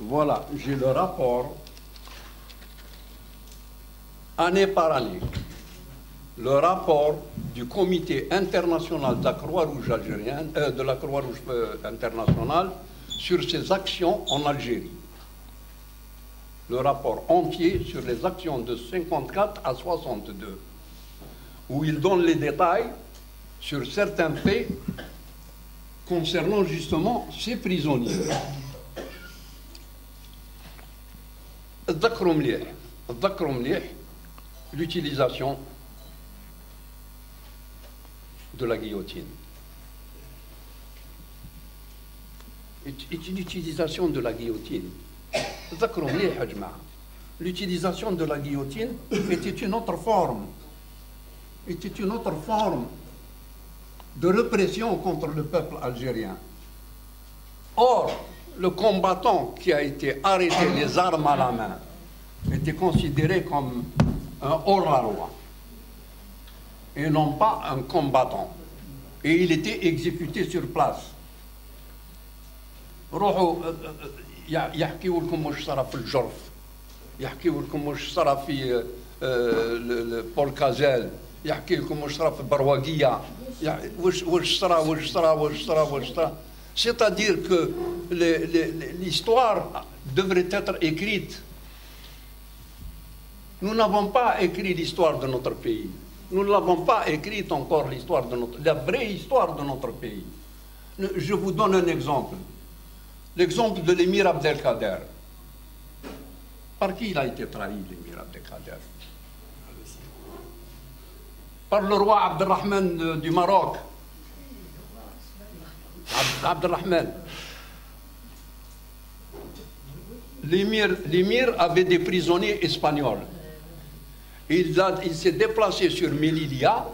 Voilà, j'ai le rapport année par année. Le rapport du comité international de la Croix-Rouge algérienne, de la Croix-Rouge internationale sur ses actions en Algérie. Le rapport entier sur les actions de 54 à 62, où il donne les détails sur certains faits concernant justement ces prisonniers. L'utilisation de la guillotine. L'utilisation de la guillotine. L'utilisation de la guillotine était une autre forme. De répression contre le peuple algérien. Or, le combattant qui a été arrêté les armes à la main était considéré comme un hors-la-loi et non pas un combattant. Et il était exécuté sur place. روحوا يحكيوا لكم واش صرا في الجرف، يحكيوا لكم واش صرا في بول كازيل، يحكي لكم واش صرا في برواقية، واش صرا. C'est-à-dire que l'histoire devrait être écrite. Nous n'avons pas écrit l'histoire de notre pays. Nous ne l'avons pas écrite encore, la vraie histoire de notre pays. Je vous donne un exemple. L'exemple de l'émir Abdelkader. Par qui il a été trahi, l'émir Abdelkader? Par le roi Abdelrahman du Maroc. Abdelrahman. l'émir avait des prisonniers espagnols. Il s'est déplacé sur Melilla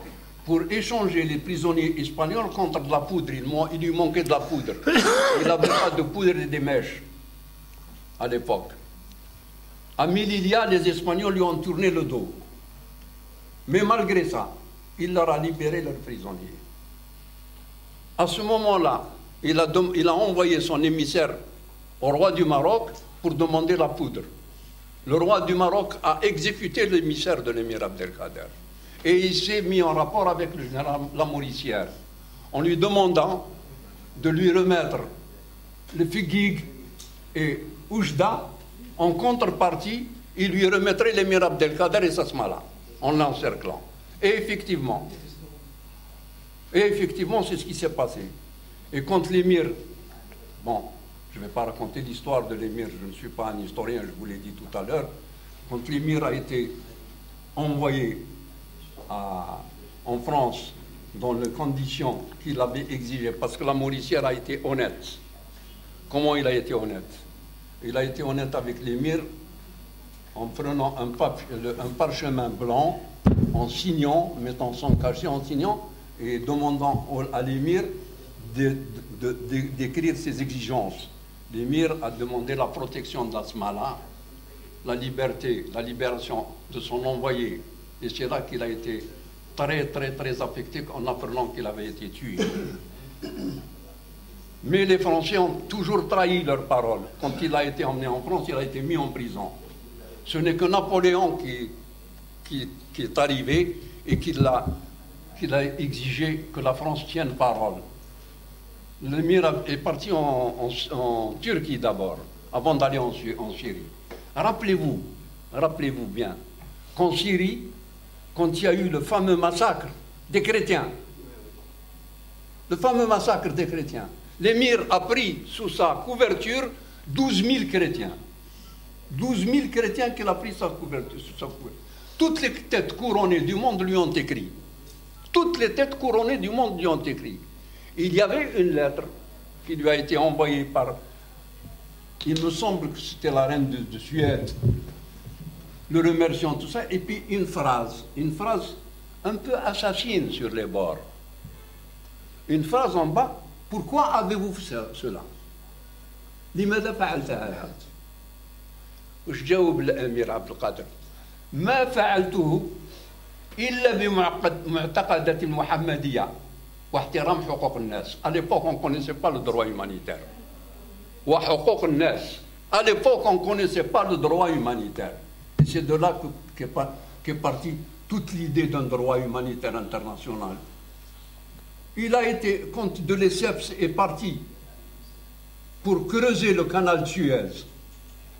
pour échanger les prisonniers espagnols contre de la poudre. Il lui manquait de la poudre. Il n'avait pas de poudre et des mèches à l'époque. À Melilla, les Espagnols lui ont tourné le dos. Mais malgré ça, il leur a libéré leurs prisonniers. À ce moment-là, il a envoyé son émissaire au roi du Maroc pour demander la poudre. Le roi du Maroc a exécuté l'émissaire de l'émir Abdelkader. Et il s'est mis en rapport avec le général Lamoricière en lui demandant de lui remettre le Figuig et Oujda. En contrepartie, il lui remettrait l'émir Abdelkader et Sasmala en l'encerclant. Et effectivement, c'est ce qui s'est passé. Et quand l'émir, bon, je ne vais pas raconter l'histoire de l'émir, je ne suis pas un historien, je vous l'ai dit tout à l'heure, quand l'émir a été envoyé en France dans les conditions qu'il avait exigées, parce que la Mauricière a été honnête. Comment il a été honnête? Il a été honnête avec l'émir en prenant un parchemin blanc, en signant, mettant son cachet en signant, et demandant à l'émir d'écrire ses exigences. L'émir a demandé la protection d'Asmala, la libération de son envoyé. Et c'est là qu'il a été très affecté en apprenant qu'il avait été tué. Mais les Français ont toujours trahi leur parole. Quand il a été emmené en France, il a été mis en prison. Ce n'est que Napoléon qui est arrivé et qui a exigé que la France tienne parole. L'émir est parti en Turquie d'abord, avant d'aller en Syrie. Rappelez-vous bien qu'en Syrie, quand il y a eu le fameux massacre des chrétiens, l'émir a pris sous sa couverture 12 000 chrétiens. 12 000 chrétiens qu'il a pris sous sa couverture. Toutes les têtes couronnées du monde lui ont écrit. Toutes les têtes couronnées du monde lui ont écrit. Il y avait une lettre qui lui a été envoyée par, il me semble que c'était la reine de Suède, le remerciant, tout ça, et puis une phrase un peu assassine sur les bords. Une phrase en bas, pourquoi avez-vous fait cela? لماذا فعلت هذا؟ وش جاوب الأمير عبد القادر؟ ما فعلته إلا بمعتقدة المحمدية واحترام حقوق الناس. À l'époque, on ne connaissait pas le droit humanitaire. وحقوق الناس. À l'époque, on ne connaissait pas le droit humanitaire. Et c'est de là qu'est partie toute l'idée d'un droit humanitaire international. Il a été, quand de Lesseps est parti pour creuser le canal de Suez,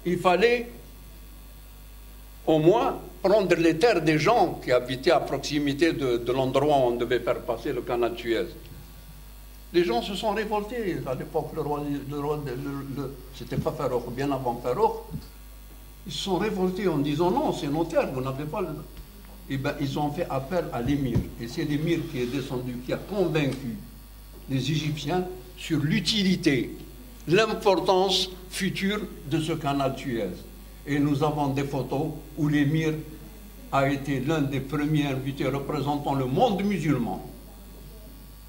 il fallait au moins prendre les terres des gens qui habitaient à proximité de l'endroit où on devait faire passer le canal de Suez. Les gens se sont révoltés. À l'époque, c'était pas Farouk, bien avant Farouk. Ils se sont révoltés en disant non, c'est nos terres, vous n'avez pas le... Eh bien, ils ont fait appel à l'émir. Et c'est l'émir qui est descendu, qui a convaincu les Égyptiens sur l'utilité, l'importance future de ce canal de Suez. Et nous avons des photos où l'émir a été l'un des premiers invités représentant le monde musulman,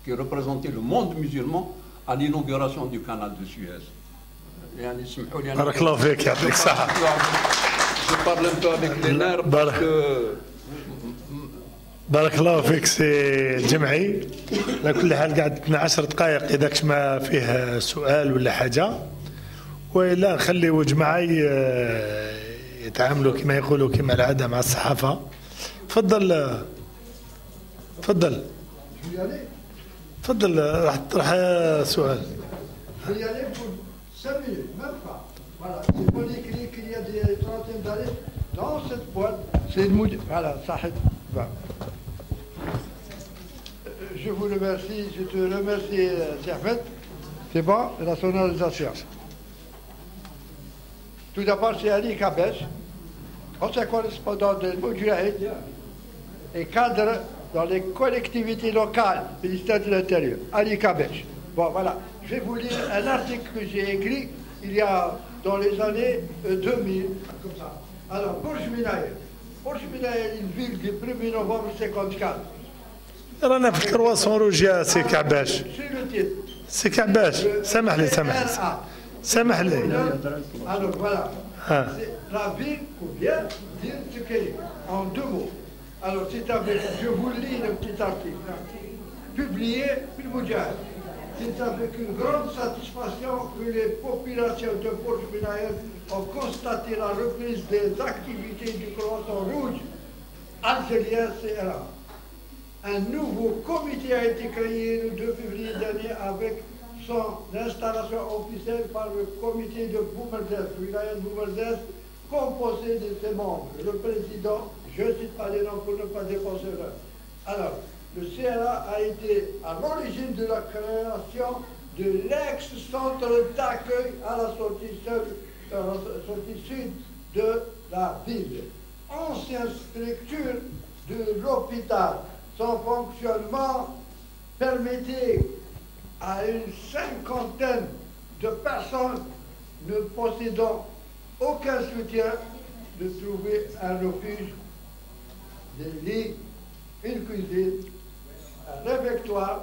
qui représentait le monde musulman à l'inauguration du canal de Suez. Je parle un peu avec les nerfs parce que... بارك الله فيك سي جمعي. على كل حال قعدتنا 10 دقائق اذا ما فيه سؤال ولا حاجه، والا نخليو جماعه يتعاملوا كما يقولوا كما العاده مع الصحافه. تفضل راح تطرح سؤال. Voilà, c'est pas écrit qu'il y a des trentaines d'années dans cette boîte. C'est une mouille. Voilà, ça va. Je vous remercie, je te remercie, Serfet. C'est bon, la sonorisation. Tout d'abord, c'est Ali Kabesh, ancien correspondant de Moudjahid et cadre dans les collectivités locales du ministère de l'Intérieur. Ali Kabesh. Bon, voilà. Je vais vous lire un article que j'ai écrit il y a dans les années 2000, comme ça. Alors, Bourg-Minaïl, une ville du 1er novembre 1954. رانا في الكرواسون روج يا سي كعباش. C'est le titre. سي كعباش سامح لي سامح لي. Alors voilà, Ah. la ville pour bien dire ce qu'elle est, en 2 mots. Alors c'est avec, je vous lis le petit article, publié par Moudjahid. C'est avec une grande satisfaction que les populations de Bourg-Minaïl ont constaté la reprise des activités du Croissant Rouge algérien CRA. Un nouveau comité a été créé le 2 février dernier avec son installation officielle par le comité de Boumerzès, Wilaya Boumerzès, composé de ses membres. Le président, je ne cite pas les noms pour ne pas dépenser l'heure. Alors, le CRA a été à l'origine de la création de l'ex-centre d'accueil à la sortie sud de la ville. Ancienne structure de l'hôpital. Son fonctionnement permettait à une 50aine de personnes ne possédant aucun soutien de trouver un refuge, des lits, une cuisine, un réfectoire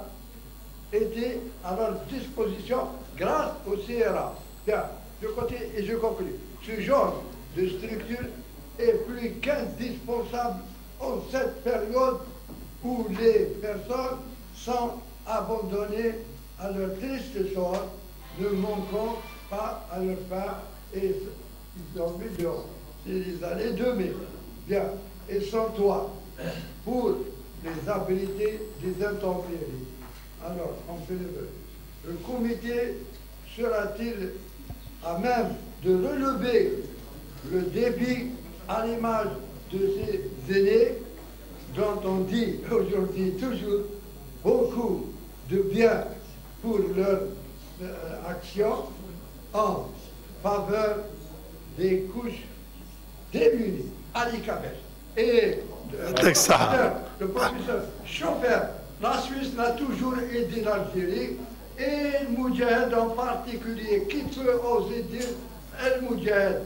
étaient à leur disposition grâce au CRA. Bien, je continue et je conclue. Ce genre de structure est plus qu'indispensable en cette période où les personnes sont abandonnées à leur triste sort, ne manquant pas à leur faim et ils ont mis dehors. C'est les années 2000. Bien, et sans toit pour les abriter des intempéries. Alors, on fait le vœu. Le comité sera-t-il à même de relever le défi à l'image de ces aînés dont on dit aujourd'hui toujours beaucoup de bien pour leur action en faveur des couches démunies, handicapées. Et le professeur Chauffeur, la Suisse l'a toujours aidé l'Algérie, et Moudjahid en particulier, qui peut oser dire El Moudjahid,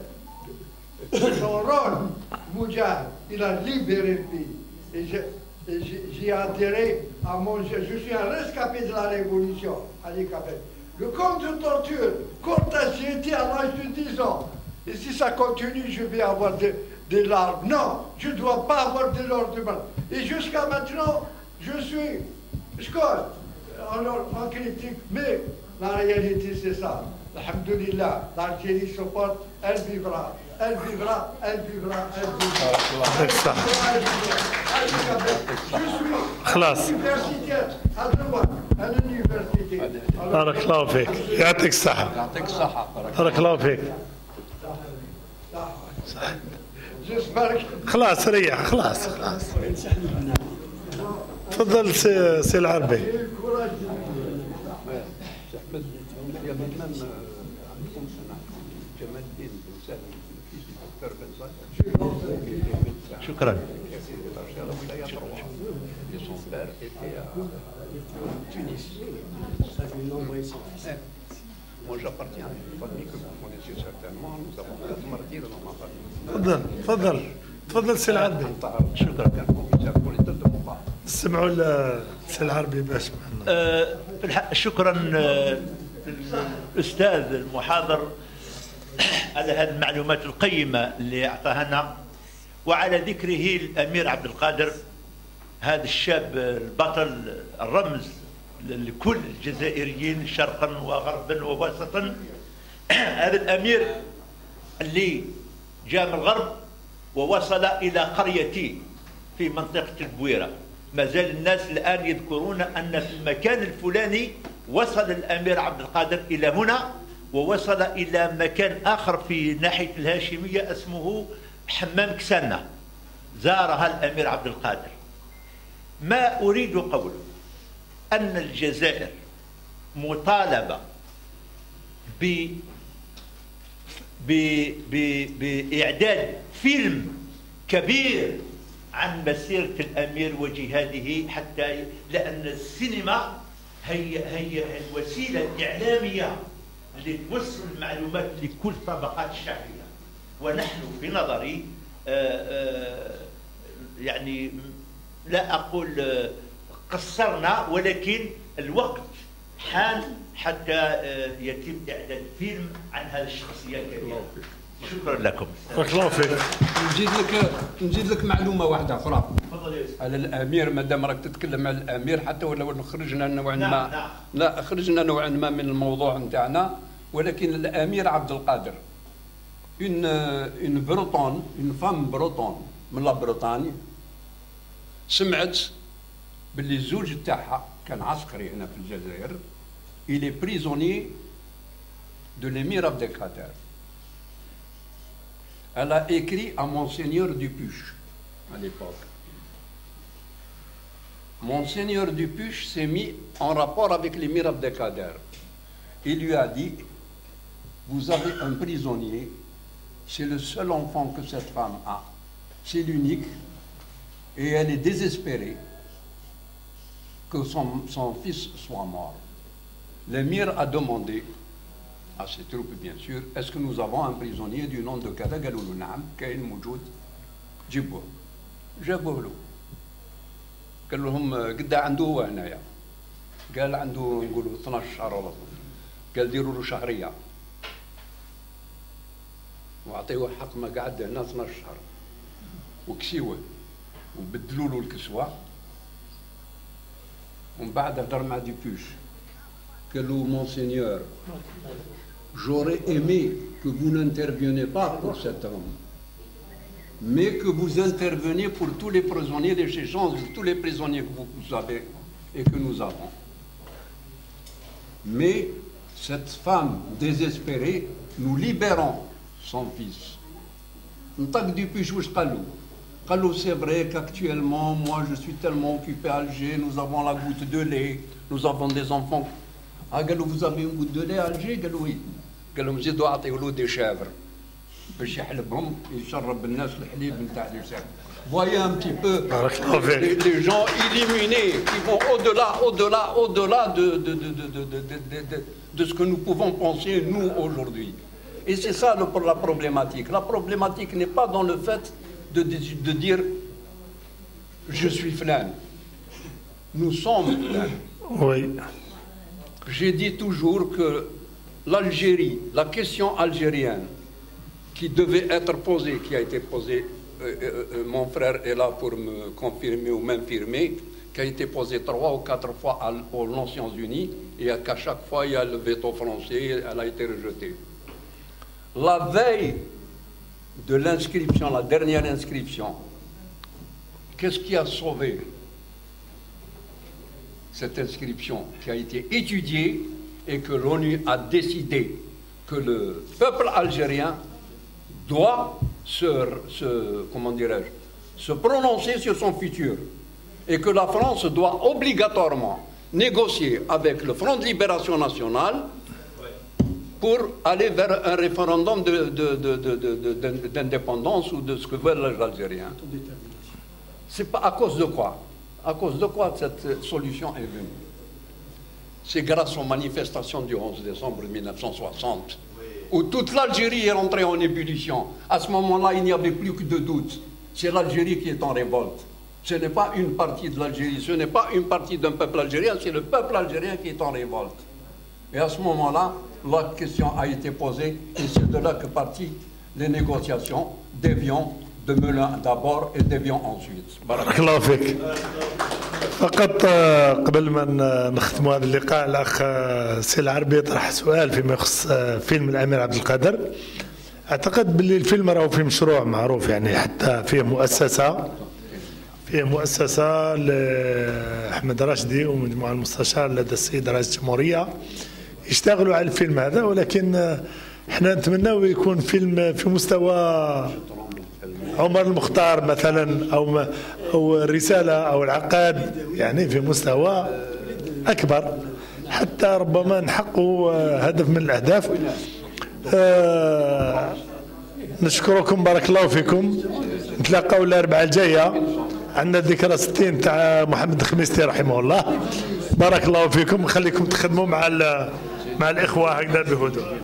son rôle, Moudjahid, il a libéré le pays. Et j'ai adhéré à mon... Je suis un rescapé de la Révolution, handicapé. Le contre-torture, j'ai été à l'âge de 10 ans. Et si ça continue, je vais avoir des larmes. Non, je ne dois pas avoir des larmes de mal. Et jusqu'à maintenant, je suis... en critique, mais la réalité, c'est ça. Alhamdulillah, l'Algérie se porte, elle vivra. Elle vivra, elle vivra, elle vivra. Je suis universitaire à droite, à l'université. بارك الله فيك يعطيك الصحة. يعطيك الصحة. بارك الله فيك. J'espère que... خلاص ريح خلاص. تفضل سي العربي. شكرا. Moi j'appartiens à une famille que vous connaissez certainement. Nous avons 4 martyrs dans ma famille. تفضل سي العربي. شكرا. سمعوا سي العربي باش شكرا الأستاذ المحاضر على هذه المعلومات القيمة اللي أعطاها لنا، وعلى ذكره الأمير عبد القادر، هذا الشاب البطل الرمز لكل الجزائريين شرقا وغربا ووسطا. هذا الأمير اللي جاء من الغرب ووصل إلى قريتي في منطقة البويرة. ما زال الناس الآن يذكرون أن في المكان الفلاني وصل الأمير عبد القادر إلى هنا، ووصل إلى مكان آخر في ناحية الهاشمية اسمه حمام كسانة زارها الأمير عبد القادر. ما أريد قوله أن الجزائر مطالبة بإعداد فيلم كبير عن مسيرة الأمير وجهاده، حتى لأن السينما هي الوسيلة الإعلامية اللي توصل المعلومات لكل طبقات الشعبيه. ونحن في نظري يعني لا اقول قصرنا، ولكن الوقت حان حتى يتم اعداد فيلم عن هذه الشخصيه الكبيره. شكرا لكم. بارك الله فيك. نزيد لك معلومه واحده اخرى تفضل يا أستاذ. على الامير، مادام راك تتكلم على الامير، حتى ولو خرجنا نوعا ما نعم. لا خرجنا نوعا ما من الموضوع نتاعنا، ولكن الامير عبد القادر اون بروتون، اون فام بروتون من لا بريطانيا، سمعت باللي الزوج تاعها كان عسكري هنا في الجزائر، il est prisonnier de l'émir Abdelkader. Elle a écrit à Monseigneur Dupuche à l'époque. Monseigneur Dupuche s'est mis en rapport avec l'émir Abdelkader. Il lui a dit: vous avez un prisonnier, c'est le seul enfant que cette femme a, c'est l'unique, et elle est désespérée que son fils soit mort. L'émir a demandé à ses troupes, bien sûr, est-ce que nous avons un prisonnier du nom de Kada? قالوا له نعم كاين موجود جيبوه. جابوه له. قال لهم قد عنده هو هنايا؟ قال عنده نقولوا 12 شهر ولا قال ديروا له شهريه واعطيوه حق ما قعد هنا 12 شهر وكسيوه وبدلوا له الكسوه. ومن بعد هضر مع ديبوش قال له Monseigneur, j'aurais aimé que vous n'interveniez pas pour cet homme, mais que vous interveniez pour tous les prisonniers des Chéchens, tous les prisonniers que vous avez et que nous avons. Mais cette femme désespérée, nous libérons son fils. C'est vrai qu'actuellement, moi je suis tellement occupé à Alger, nous avons la goutte de lait, nous avons des enfants. Ah, vous avez une goutte de lait à Alger? Oui. Des chèvres. Voyez un petit peu les gens illuminés qui vont au-delà de ce que nous pouvons penser nous aujourd'hui. Et c'est ça la problématique. La problématique n'est pas dans le fait de dire je suis flan. Nous sommes flan. Oui. J'ai dit toujours que l'Algérie, la question algérienne qui devait être posée, qui a été posée, mon frère est là pour me confirmer ou m'infirmer, qui a été posée 3 ou 4 fois aux Nations Unies et qu'à chaque fois il y a le veto français, elle a été rejetée. La veille de l'inscription, la dernière inscription, qu'est-ce qui a sauvé cette inscription qui a été étudiée et que l'ONU a décidé que le peuple algérien doit se prononcer sur son futur et que la France doit obligatoirement négocier avec le Front de Libération Nationale pour aller vers un référendum d'indépendance ou de ce que veulent les Algériens. C'est pas à cause de quoi? À cause de quoi cette solution est venue? C'est grâce aux manifestations du 11 décembre 1960, où toute l'Algérie est rentrée en ébullition. À ce moment-là, il n'y avait plus que de doute. C'est l'Algérie qui est en révolte. Ce n'est pas une partie de l'Algérie, ce n'est pas une partie d'un peuple algérien, c'est le peuple algérien qui est en révolte. Et à ce moment-là, la question a été posée, et c'est de là que partent les négociations d'Évian, de Melun d'abord et d'Évian ensuite. بارك الله فيك. فقط قبل ما نختم هذا اللقاء الأخ سي العربي يطرح سؤال فيما يخص فيلم الأمير عبد القادر. أعتقد باللي الفيلم راهو في مشروع معروف، يعني حتى فيه مؤسسة لأحمد راشدي ومجموعة المستشار لدى السيد رئيس الجمهورية يشتغلوا على الفيلم هذا، ولكن احنا نتمنى يكون فيلم في مستوى عمر المختار مثلا او الرسالة او العقاد، يعني في مستوى اكبر حتى ربما نحققوا هدف من الاهداف. نشكركم، بارك الله فيكم. نتلاقاو الاربعاء الجايه، عندنا ذكرى 60 تاع محمد الخميستي رحمه الله. بارك الله فيكم، نخليكم تخدموا مع مع الإخوة هكذا بهدوء.